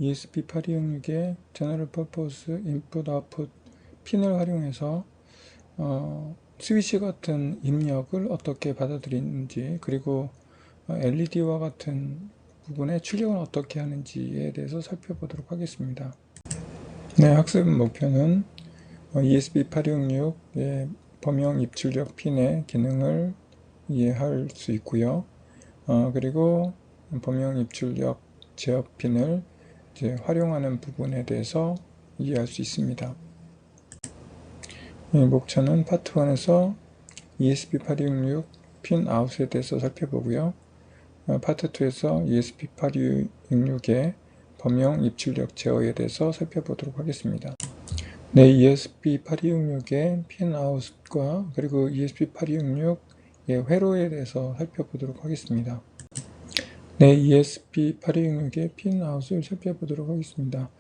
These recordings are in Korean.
ESP8266의 제너럴 퍼포스 인풋 아웃풋 핀을 활용해서 스위치 같은 입력을 어떻게 받아들이는지, 그리고 LED와 같은 부분의 출력을 어떻게 하는지에 대해서 살펴보도록 하겠습니다. 네, 학습 목표는 ESP8266의 범용 입출력 핀의 기능을 이해할 수 있고요. 그리고 범용 입출력 제어 핀을 활용하는 부분에 대해서 이해할 수 있습니다. 목차는 파트 1에서 ESP8266 핀 아웃에 대해서 살펴보고요. 파트 2에서 ESP8266의 범용 입출력 제어에 대해서 살펴보도록 하겠습니다. 네, ESP8266의 핀 아웃과 그리고 ESP8266의 회로에 대해서 살펴보도록 하겠습니다. 네, ESP8266의 핀 아웃을 살펴보도록 하겠습니다.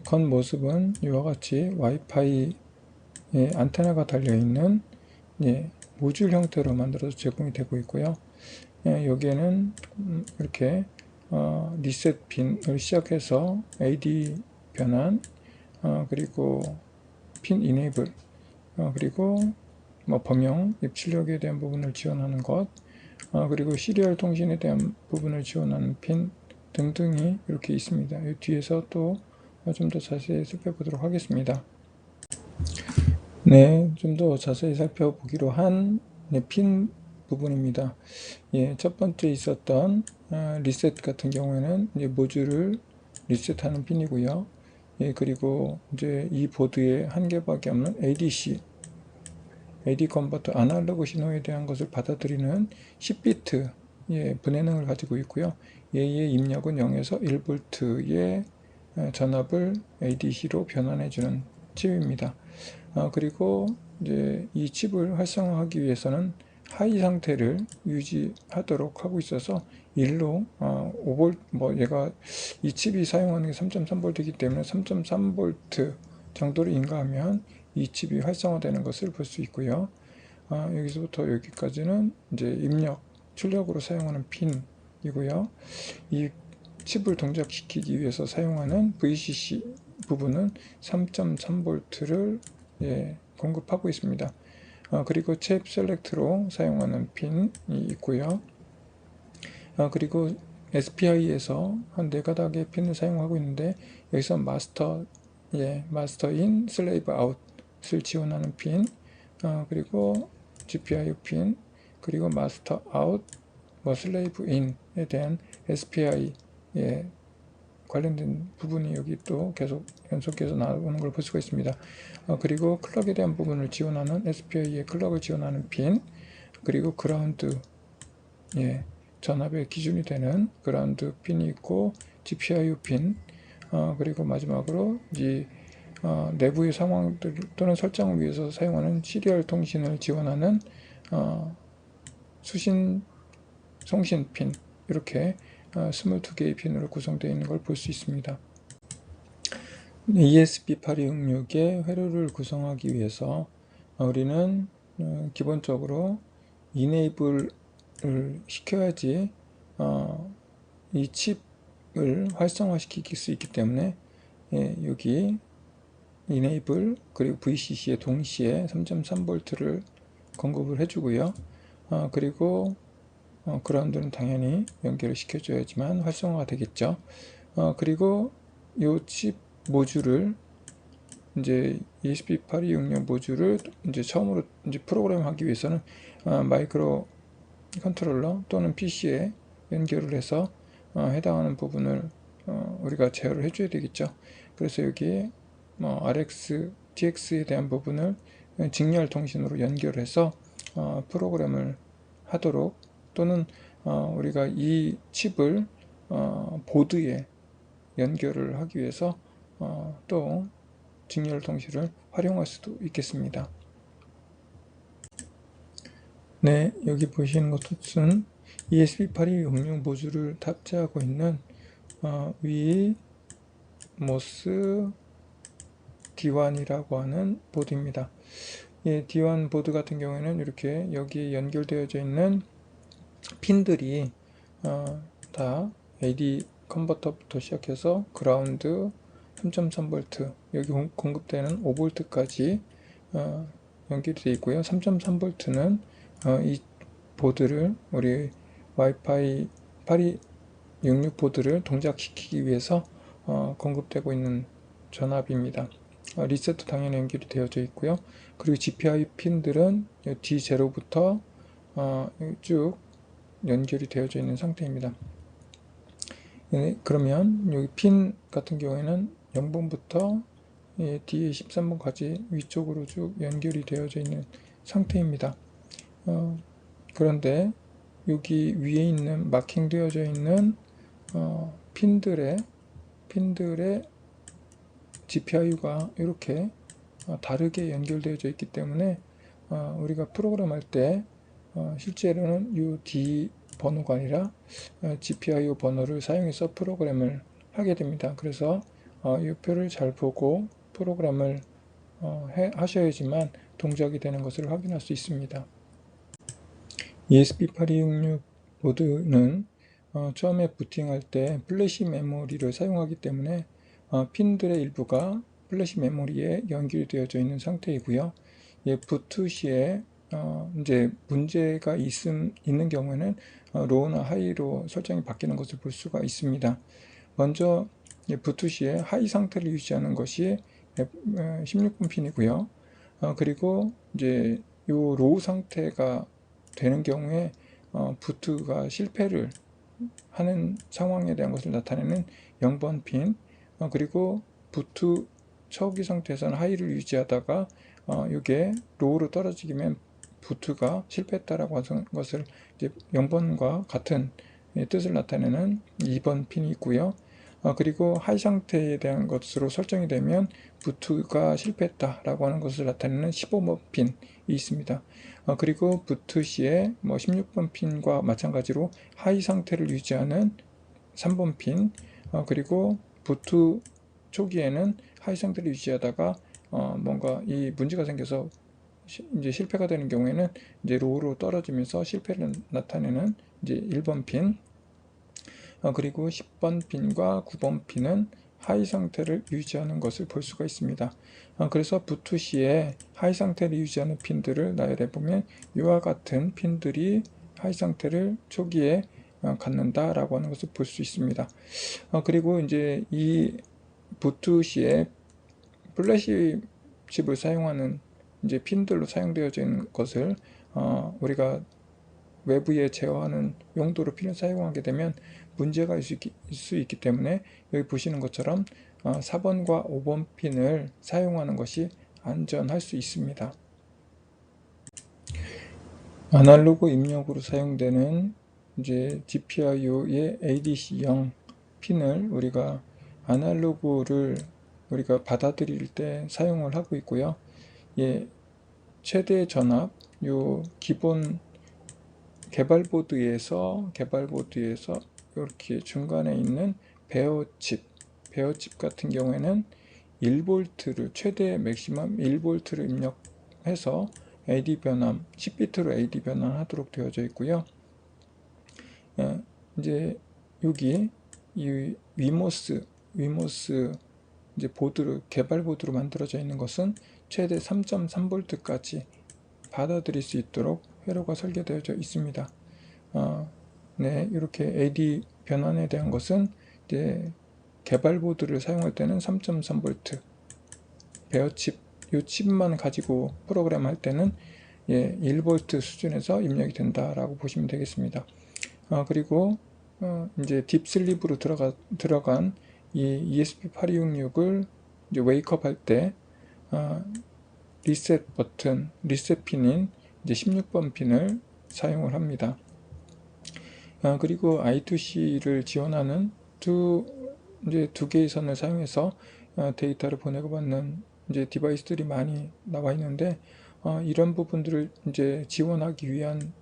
겉모습은 이와 같이 와이파이 안테나가 달려있는 모듈 형태로 만들어서 제공이 되고 있고요. 여기에는 이렇게 리셋 핀을 시작해서 AD 변환, 그리고 핀 이네이블, 그리고 범용 입출력에 대한 부분을 지원하는 것, 그리고 시리얼 통신에 대한 부분을 지원하는 핀 등등이 이렇게 있습니다. 이 뒤에서 또 좀 더 자세히 살펴보도록 하겠습니다. 네, 좀 더 자세히 살펴보기로 한 핀 부분입니다. 첫 번째 있었던 리셋 같은 경우에는 모듈을 리셋하는 핀이고요. 그리고 이제 이 보드에 한 개밖에 없는 ADC, AD 컨버터 아날로그 신호에 대한 것을 받아들이는 10비트 분해능을 가지고 있고요. 얘의 입력은 0에서 1V의 전압을 ADC로 변환해주는 칩입니다. 그리고 이제 이 칩을 활성화하기 위해서는 하이 상태를 유지하도록 하고 있어서 1로 5V, 얘가 이 칩이 사용하는 게 3.3V이기 때문에 3.3V 정도를 인가하면 이 칩이 활성화되는 것을 볼 수 있고요. 여기서부터 여기까지는 이제 입력, 출력으로 사용하는 핀이고요. 이 칩을 동작시키기 위해서 사용하는 VCC 부분은 3.3V를 공급하고 있습니다. 그리고 칩 셀렉트로 사용하는 핀이 있고요. 그리고 SPI에서 한 4가닥의 핀을 사용하고 있는데, 여기서 마스터 인, 슬레이브 아웃을 지원하는 핀, 그리고 GPIO 핀, 그리고 마스터 아웃, 슬레이브 인에 대한 SPI 관련된 부분이 여기 또 계속 연속해서 나오는 걸 볼 수가 있습니다. 그리고 클럭에 대한 부분을 지원하는 SPI의 클럭을 지원하는 핀, 그리고 그라운드, 전압의 기준이 되는 그라운드 핀이 있고, GPIO 핀, 그리고 마지막으로 이 내부의 상황들 또는 설정을 위해서 사용하는 시리얼 통신을 지원하는 수신 송신 핀, 이렇게 22개의 핀으로 구성되어 있는 걸 볼 수 있습니다. ESP8266의 회로를 구성하기 위해서 우리는 기본적으로 이네이블을 시켜야지 이 칩을 활성화시킬 수 있기 때문에 여기 이네이블 그리고 VCC에 동시에 3.3V를 공급을 해주고요. 그리고 그라운드는 당연히 연결을 시켜줘야지만 활성화가 되겠죠. 그리고 이 칩 모듈을 이제 ESP8266 모듈을 이제 처음으로 이제 프로그램하기 위해서는 마이크로 컨트롤러 또는 PC에 연결을 해서 해당하는 부분을 우리가 제어를 해줘야 되겠죠. 그래서 여기에 RX, TX에 대한 부분을 직렬 통신으로 연결해서 프로그램을 하도록, 또는 우리가 이 칩을 보드에 연결을 하기 위해서 또 직렬 통신을 활용할 수도 있겠습니다. 네, 여기 보시는 것은 ESP8266 모듈을 탑재하고 있는 위 모스 D1이라고 하는 보드입니다. D1 보드 같은 경우에는 이렇게 여기에 연결되어져 있는 핀들이 다 AD 컨버터부터 시작해서 그라운드 3.3V 여기 공급되는 5V까지 연결이 되어 있고요. 3.3V는 이 보드를 우리 와이파이 8266 보드를 동작시키기 위해서 공급되고 있는 전압입니다. 리셋도 당연히 연결이 되어져 있고요. 그리고 GPIO 핀들은 D0부터 쭉 연결이 되어져 있는 상태입니다. 그러면 여기 핀 같은 경우에는 0번부터 뒤에 13번까지 위쪽으로 쭉 연결이 되어져 있는 상태입니다. 그런데 여기 위에 있는 마킹 되어져 있는 핀들의 GPIO가 이렇게 다르게 연결되어져 있기 때문에 우리가 프로그램 할 때 실제로는 이 D 번호가 아니라 GPIO 번호를 사용해서 프로그램을 하게 됩니다. 그래서 이 표를 잘 보고 프로그램을 하셔야지만 동작이 되는 것을 확인할 수 있습니다. ESP8266 보드는 처음에 부팅할 때 플래시 메모리를 사용하기 때문에 핀들의 일부가 플래시 메모리에 연결되어져 있는 상태이고요. 부트 시에 이제 문제가 있는 경우에는 로우나 하이로 설정이 바뀌는 것을 볼 수가 있습니다. 먼저 부트 시에 하이 상태를 유지하는 것이 16번 핀이고요. 그리고 이제 요 로우 상태가 되는 경우에 부트가 실패를 하는 상황에 대한 것을 나타내는 0번 핀, 그리고 부트 초기 상태에서는 하이를 유지하다가 이게 로우로 떨어지면 부트가 실패했다라고 하는 것을 이제 0번과 같은 뜻을 나타내는 2번 핀이 있고요. 그리고 하이 상태에 대한 것으로 설정이 되면 부트가 실패했다라고 하는 것을 나타내는 15번 핀이 있습니다. 그리고 부트 시에 16번 핀과 마찬가지로 하이 상태를 유지하는 3번 핀, 그리고 부트 초기에는 하이 상태를 유지하다가 뭔가 이 문제가 생겨서 이제 실패가 되는 경우에는 이제 로우로 떨어지면서 실패를 나타내는 이제 1번 핀, 그리고 10번 핀과 9번 핀은 하이 상태를 유지하는 것을 볼 수가 있습니다. 그래서 부트 시에 하이 상태를 유지하는 핀들을 나열해 보면 이와 같은 핀들이 하이 상태를 초기에 갖는다라고 하는 것을 볼 수 있습니다. 그리고 이제 이 부트 시에 플래시 칩을 사용하는 이제 핀들로 사용되어져 있는 것을 우리가 외부에 제어하는 용도로 핀을 사용하게 되면 문제가 있을 수 있기 때문에 여기 보시는 것처럼 4번과 5번 핀을 사용하는 것이 안전할 수 있습니다. 아날로그 입력으로 사용되는 이제 GPIO의 ADC0 핀을 우리가 아날로그를 우리가 받아들일 때 사용을 하고 있고요. 최대 전압, 요 기본 개발보드에서 이렇게 중간에 있는 베어칩 같은 경우에는 1V를 최대 맥시멈 1V를 입력해서 AD 변환 10비트로 AD 변환하도록 되어져 있고요. 이제 여기 이 위모스 이제 보드로 개발 보드로 만들어져 있는 것은 최대 3.3V까지 받아들일 수 있도록 회로가 설계되어져 있습니다. 네, 이렇게 AD 변환에 대한 것은 이제 개발 보드를 사용할 때는 3.3V 베어칩 이 칩만 가지고 프로그램 할 때는 1V 수준에서 입력이 된다라고 보시면 되겠습니다. 그리고 이제 딥슬립으로 들어간 이 ESP8266을 이제 웨이크업 할 때 리셋 버튼, 리셋 핀인 이제 16번 핀을 사용을 합니다. 그리고 I2C를 지원하는 두 개의 선을 사용해서 데이터를 보내고 받는 이제 디바이스들이 많이 나와 있는데 이런 부분들을 이제 지원하기 위한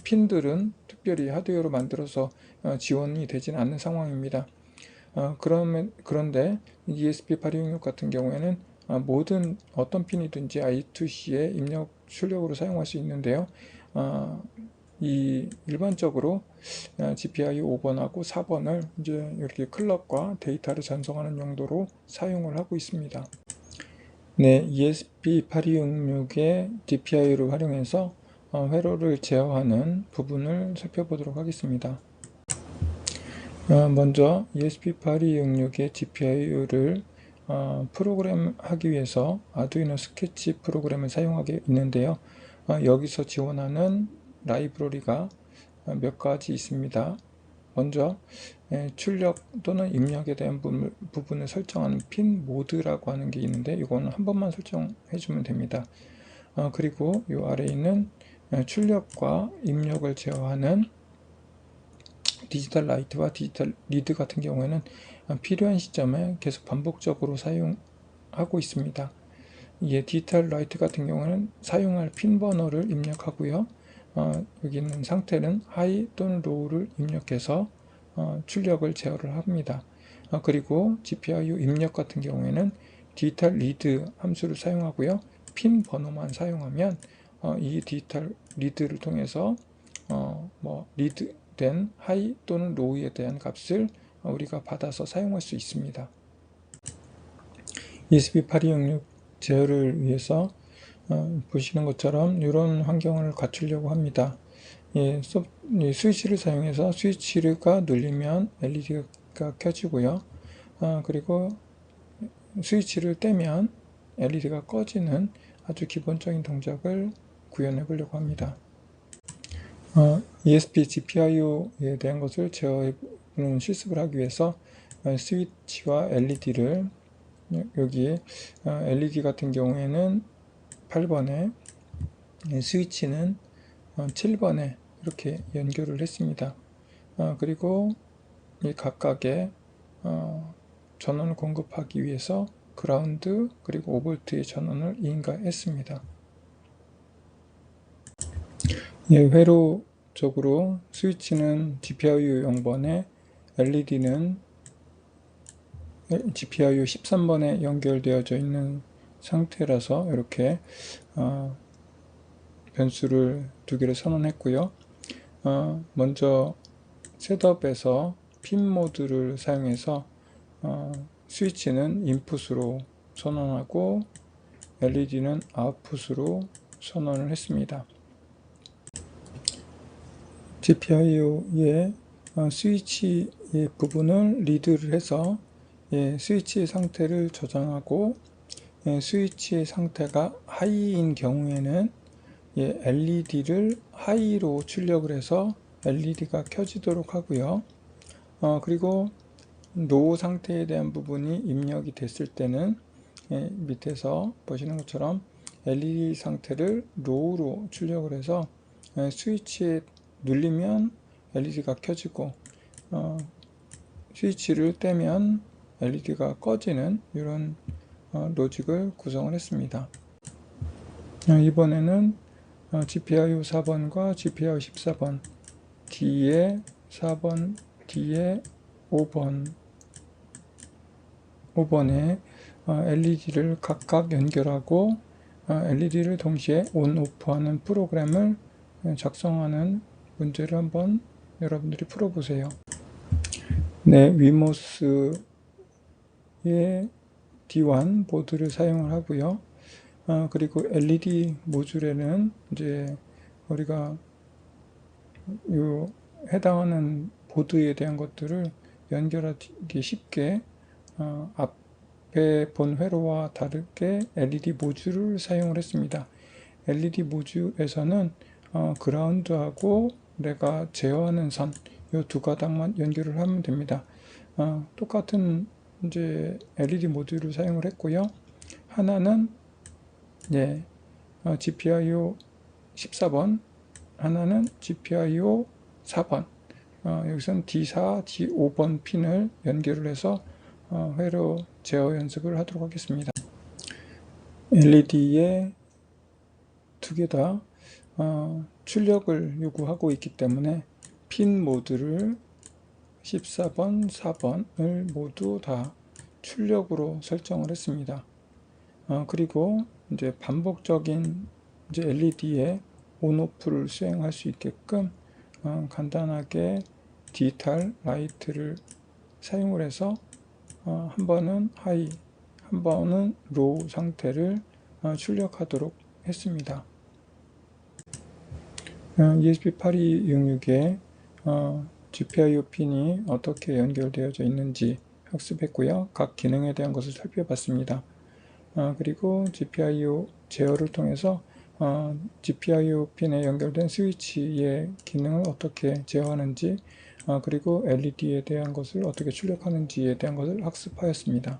핀들은 특별히 하드웨어로 만들어서 지원이 되지는 않는 상황입니다. 그런데 ESP8266 같은 경우에는 모든 어떤 핀이든지 I2C의 입력 출력으로 사용할 수 있는데요. 이 일반적으로 GPIO 5번하고 4번을 이제 이렇게 클럭과 데이터를 전송하는 용도로 사용을 하고 있습니다. 네, ESP8266의 GPIO를 활용해서 회로를 제어하는 부분을 살펴보도록 하겠습니다. 먼저 ESP8266의 GPIO를 프로그램하기 위해서 아두이노 스케치 프로그램을 사용하게 있는데요. 여기서 지원하는 라이브러리가 몇 가지 있습니다. 먼저 출력 또는 입력에 대한 부분을 설정하는 핀 모드라고 하는 게 있는데 이거는 한 번만 설정해 주면 됩니다. 그리고 이 아래에 있는 출력과 입력을 제어하는 디지털 라이트와 디지털 리드 같은 경우에는 필요한 시점에 계속 반복적으로 사용하고 있습니다. 이 디지털 라이트 같은 경우는 사용할 핀 번호를 입력하고요. 여기 있는 상태는 하이 또는 로우를 입력해서 출력을 제어를 합니다. 그리고 GPIO 입력 같은 경우에는 디지털 리드 함수를 사용하고요. 핀 번호만 사용하면 이 디지털 리드를 통해서 리드된 하이 또는 로우에 대한 값을 우리가 받아서 사용할 수 있습니다. ESP8266 제어를 위해서 보시는 것처럼 이런 환경을 갖추려고 합니다. 스위치를 사용해서 스위치가 눌리면 LED가 켜지고요. 그리고 스위치를 떼면 LED가 꺼지는 아주 기본적인 동작을 구현해 보려고 합니다. ESP GPIO에 대한 것을 제어해보는 실습을 하기 위해서 스위치와 LED를 여기 LED 같은 경우에는 8번에 스위치는 7번에 이렇게 연결을 했습니다. 그리고 이 각각의 전원을 공급하기 위해서 그라운드 그리고 5V의 전원을 인가했습니다. 회로적으로 스위치는 GPIO 0번에 LED는 GPIO 13번에 연결되어져 있는 상태라서 이렇게 변수를 두 개를 선언했고요. 먼저 셋업에서 핀 모드를 사용해서 스위치는 인풋으로 선언하고 LED는 아웃풋으로 선언을 했습니다. GPIO의 스위치의 부분을 리드를 해서 스위치의 상태를 저장하고 스위치의 상태가 하이인 경우에는 LED를 하이로 출력을 해서 LED가 켜지도록 하고요. 그리고 로우 상태에 대한 부분이 입력이 됐을 때는 밑에서 보시는 것처럼 LED 상태를 로우로 출력을 해서 스위치에 눌리면 LED가 켜지고 스위치를 떼면 LED가 꺼지는 이런 로직을 구성을 했습니다. 이번에는 GPIO 4번과 GPIO 14번 D에 4번, D에 5번에 LED를 각각 연결하고 LED를 동시에 온, 오프하는 프로그램을 작성하는 문제를 한번 여러분들이 풀어보세요. 네, 위모스의 D1 보드를 사용을 하고요. 그리고 LED 모듈에는 이제 우리가 해당하는 보드에 대한 것들을 연결하기 쉽게 앞에 본 회로와 다르게 LED 모듈을 사용을 했습니다. LED 모듈에서는 그라운드하고 내가 제어하는 선 이 두 가닥만 연결을 하면 됩니다. 똑같은 이제 LED 모듈을 사용을 했고요. 하나는 GPIO 14번, 하나는 GPIO 4번. 여기서는 D4, D5번 핀을 연결을 해서 회로 제어 연습을 하도록 하겠습니다. LED에 두 개 다 출력을 요구하고 있기 때문에 핀 모드를 14번, 4번을 모두 다 출력으로 설정을 했습니다. 그리고 이제 반복적인 이제 LED에 온오프를 수행할 수 있게끔 간단하게 디지털 라이트를 사용을 해서 한 번은 하이, 한 번은 로우 상태를 출력하도록 했습니다. ESP8266에 GPIO 핀이 어떻게 연결되어져 있는지 학습했고요. 각 기능에 대한 것을 살펴봤습니다. 그리고 GPIO 제어를 통해서 GPIO 핀에 연결된 스위치의 기능을 어떻게 제어하는지, 그리고 LED에 대한 것을 어떻게 출력하는지에 대한 것을 학습하였습니다.